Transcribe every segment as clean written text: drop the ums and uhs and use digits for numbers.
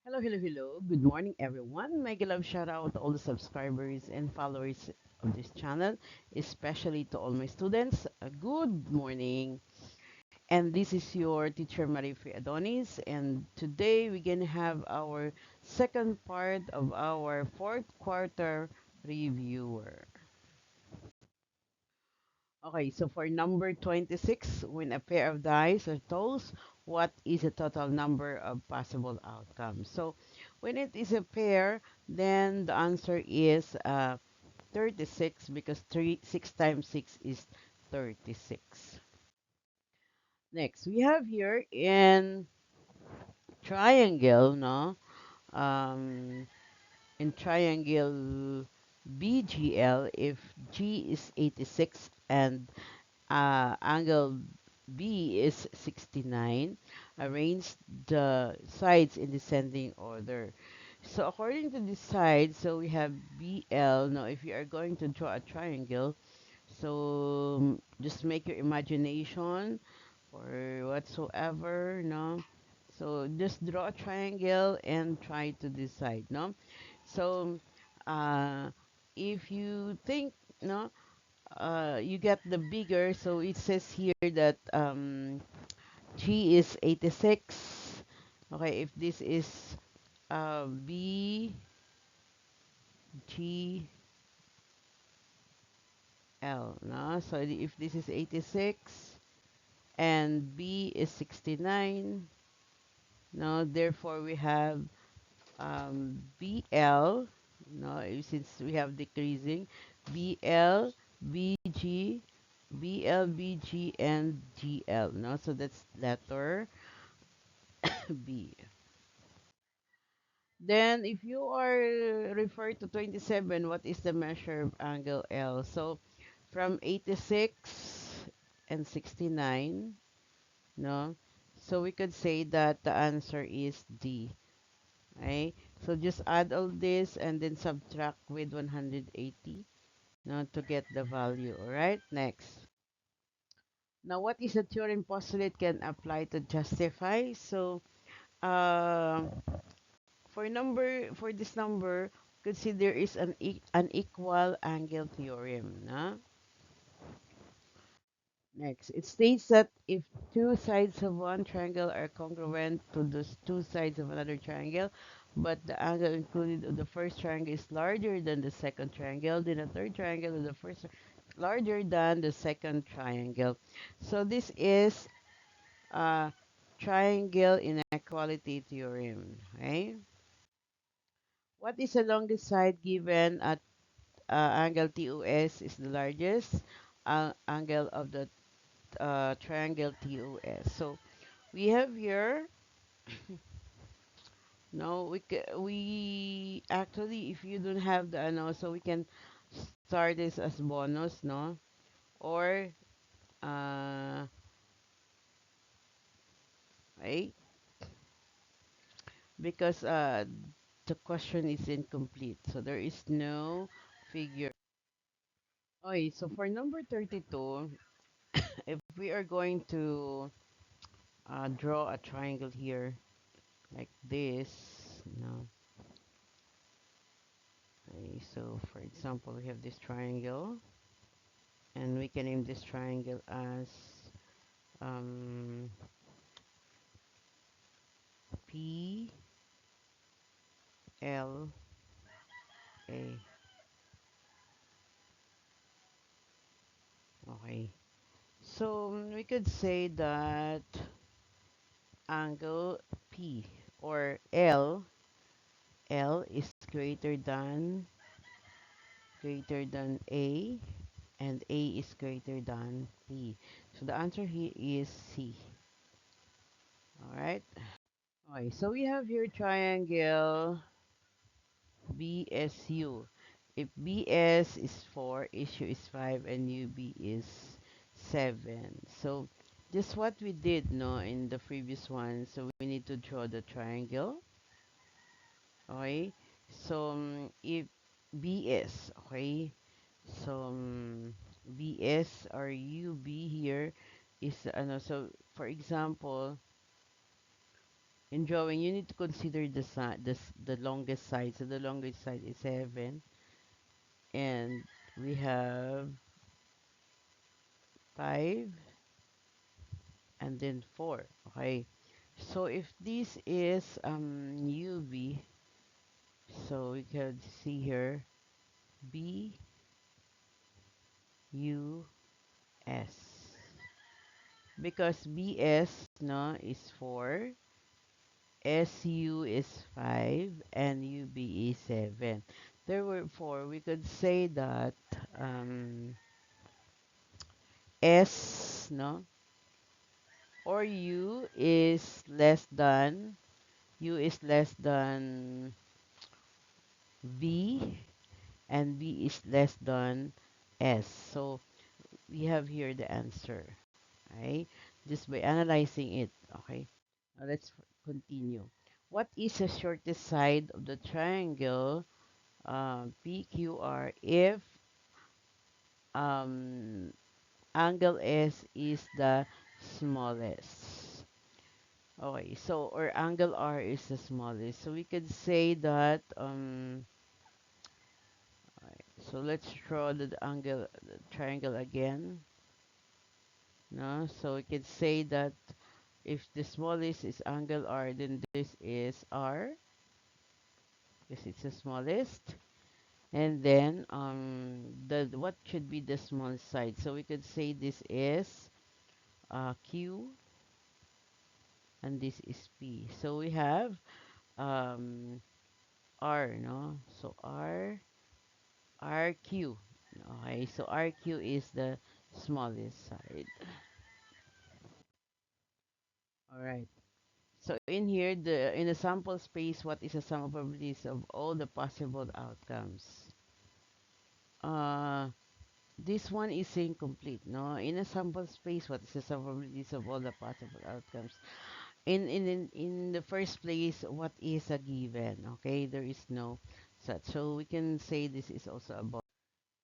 Hello, hello, hello. Good morning, everyone. Mega love shout out to all the subscribers and followers of this channel, especially to all my students. Good morning. And this is your teacher Marife Adonis. And today we're going to have our second part of our fourth quarter reviewer. Okay, so for number 26, when a pair of dice are tossed, what is the total number of possible outcomes? So when it is a pair, then the answer is 36 because 6 times 6 is 36. Next, we have here in triangle, no? Um, in triangle BGL, if G is 86 and angle B is 69. Arrange the sides in descending order. So according to this side, so we have BL. Now, if you are going to draw a triangle, so just make your imagination or whatsoever, no? So just draw a triangle and try to decide, no? So uh, if you think, no, you get the bigger, so it says here that G is 86. Okay, if this is B, G, L, no? So if this is 86 and B is 69, no? Therefore, we have BL, no? Since we have decreasing, BL, BG, BL, BG, and GL, no? So that's letter B. Then, if you are referred to 27, what is the measure of angle L? So, from 86 and 69, no? So, we could say that the answer is D. Okay? So, just add all this and then subtract with 180, no, to get the value. Alright? Next. Now, what is a theorem postulate can apply to justify? So, uh, for this number, consider is an equal angle theorem. Na? Next, it states that if two sides of one triangle are congruent to the two sides of another triangle, but the angle included of the first triangle is larger than the second triangle, then the third triangle of the first larger than the second triangle. So this is a triangle inequality theorem. Okay? What is the longest side given at angle TOS is the largest angle of the triangle TOS. So we have here, no, we actually, if you don't have the ano, so we can start this as bonus, no, or uh, right, because the question is incomplete, so there is no figure. Okay, so for number 32, if we are going to draw a triangle here like this, no. Okay, so for example, we have this triangle, and we can name this triangle as um, P L A. Okay, so we could say that angle P or L is greater than A, and A is greater than P. So the answer here is C. All right. Okay, so we have here triangle BSU. If BS is 4, issue is 5, and UB is 7. So just what we did, no, in the previous one. So we need to draw the triangle. Okay. So if BS, okay. So BS or UB here is ano. So for example, in drawing, you need to consider the side, the longest side. So the longest side is 7, and we have 5, and then 4. Okay. So if this is UV, so we can see here B U S, because BS no is 4, SU is 5, and UB is 7. Therefore, we could say that um, S no or U is less than B, and B is less than S. So we have here the answer, right? Just by analyzing it, okay? Now let's continue. What is the shortest side of the triangle PQR if um, angle S is the smallest? Okay, so or angle R is the smallest. So we could say that alright, so let's draw the triangle again. No, so we could say that if the smallest is angle R, then this is R, because it's the smallest. And then the what should be the smallest side? So we could say this is Q, and this is P. So we have um R, no? So RQ. Okay, so RQ is the smallest side. All right. So in here, in the sample space, what is the sum of probabilities of all the possible outcomes? Uh, this one is incomplete, no? In a sample space, what is the sum of probabilities of all the possible outcomes? In the first place, what is a given? Okay, there is no such. So we can say this is also a box.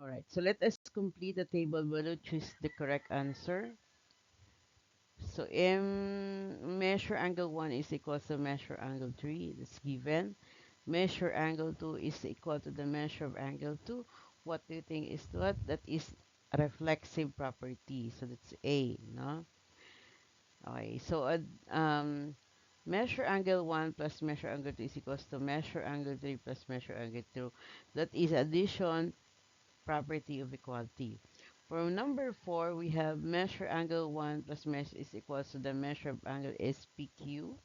All right. So let us complete the table below. Choose the correct answer. So measure angle 1 is equal to measure angle 3. That's given. Measure angle 2 is equal to the measure of angle 2. What do you think is what? That is a reflexive property. So that's A, no? Okay, so measure angle 1 plus measure angle 2 is equals to measure angle 3 plus measure angle 2. That is addition property of equality. For number 4, we have measure angle 1 plus measure is equals to the measure of angle SPQ.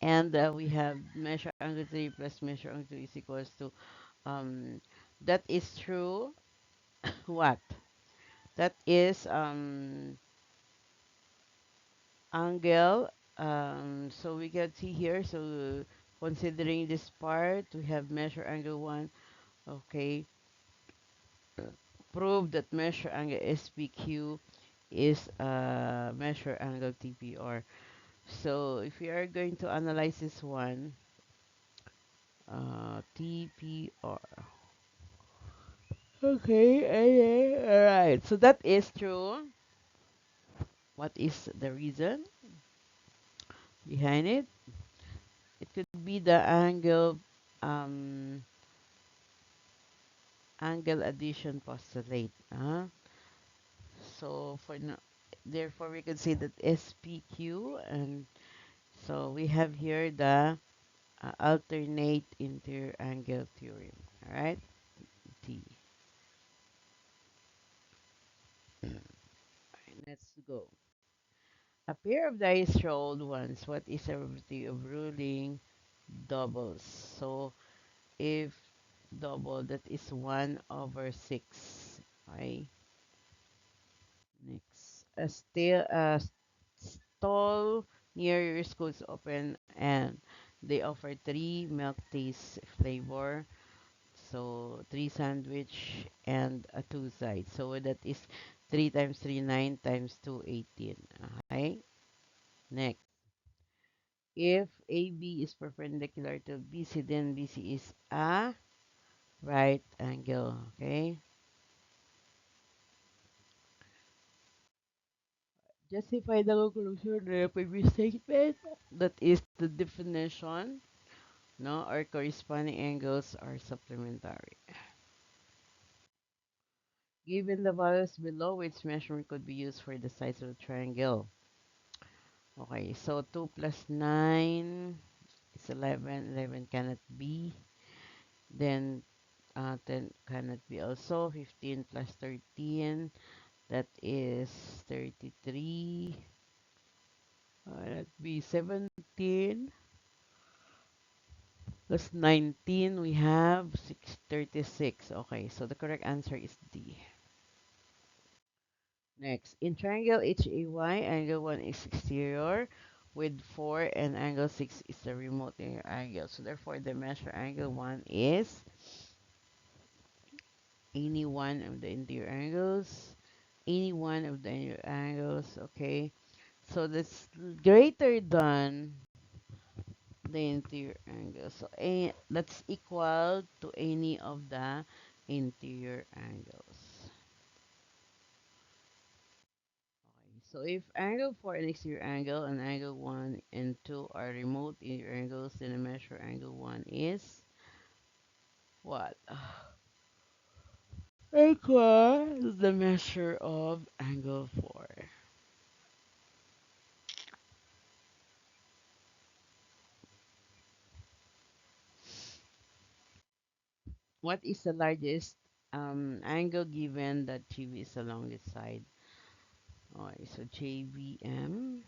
And we have measure angle 3 plus measure angle 2 is equals to, um, that is true, what? That is angle, so we can see here, so considering this part, we have measure angle 1, okay, prove that measure angle SPQ is measure angle TPR. So if we are going to analyze this one, TPR. Okay, okay, alright. So that is true. What is the reason behind it? It could be the angle addition postulate. So for no, therefore we could say that SPQ, and so we have here the alternate interior angle theorem. All right, T. Alright, let's go. A pair of dice rolled once. What is the probability of ruling doubles? So if double, that is 1 over 6. Okay. Next, a stall near your school is open, and they offer 3 milk taste flavor. So 3 sandwich and a 2 side. So that is 3 times 3, 9 times 2, 18. Okay. Next, if AB is perpendicular to BC, then BC is a right angle. Okay. Justify the conclusion of the previous statement. That is the definition. No, or corresponding angles are supplementary. Given the values below, which measurement could be used for the size of the triangle? Okay, so 2 plus 9 is 11. 11 cannot be. Then 10 cannot be also. 15 plus 13, that is 33. That be 17. Plus 19, we have 636. Okay, so the correct answer is D. Next, in triangle HAY, angle 1 is exterior with 4 and angle 6 is the remote interior angle. So therefore, the measure angle 1 is any one of the interior angles. Any one of the interior angles, okay? So that's greater than the interior angle. So that's equal to any of the interior angles. Okay, so if angle 4 and exterior angle and angle 1 and 2 are remote interior angles, then the measure angle 1 is what? Equal to the measure of angle 4. What is the largest angle given that GB is along this side? Okay, so JBM.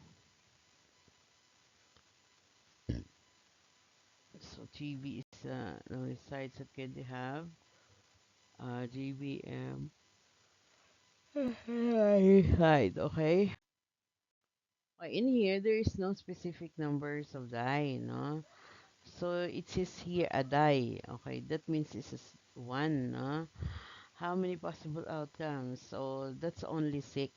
So GB is along this side, so can you have JBM side, okay? In here, there is no specific numbers of die, no? So it says here a die, okay? That means this is one, no? How many possible outcomes? So that's only six.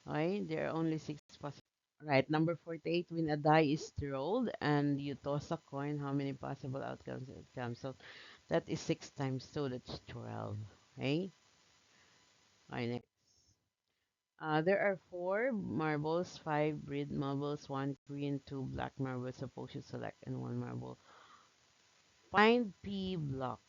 Okay, there are only six possible. Right, number 48, when a die is rolled and you toss a coin, how many possible outcomes it comes? So that is 6 times 2, that's 12. Okay, okay, next. There are four marbles, five red marbles, one green, two black marbles. Suppose you select and one marble. Find P block.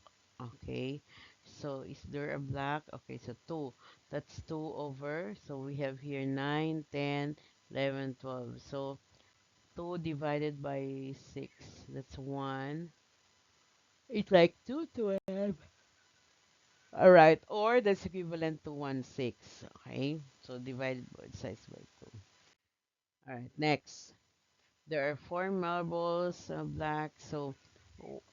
Okay, so is there a black? Okay, so 2. That's 2 over. So we have here 9, 10, 11, 12. So 2 divided by 6. That's 1. It's like 2 to have. Alright, or that's equivalent to 1 6. Okay, so divided both sides by 2. Alright, next. There are four marbles, black. So,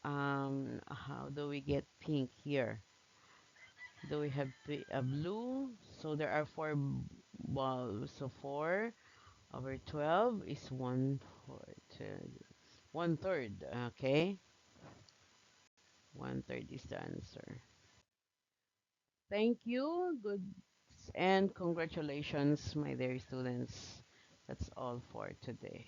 how do we get pink here? Do we have a blue? So there are four balls. So 4 over 12 is 1/4. 1/3. Okay, 1/3 is the answer. Thank you. Good and congratulations, my dear students. That's all for today.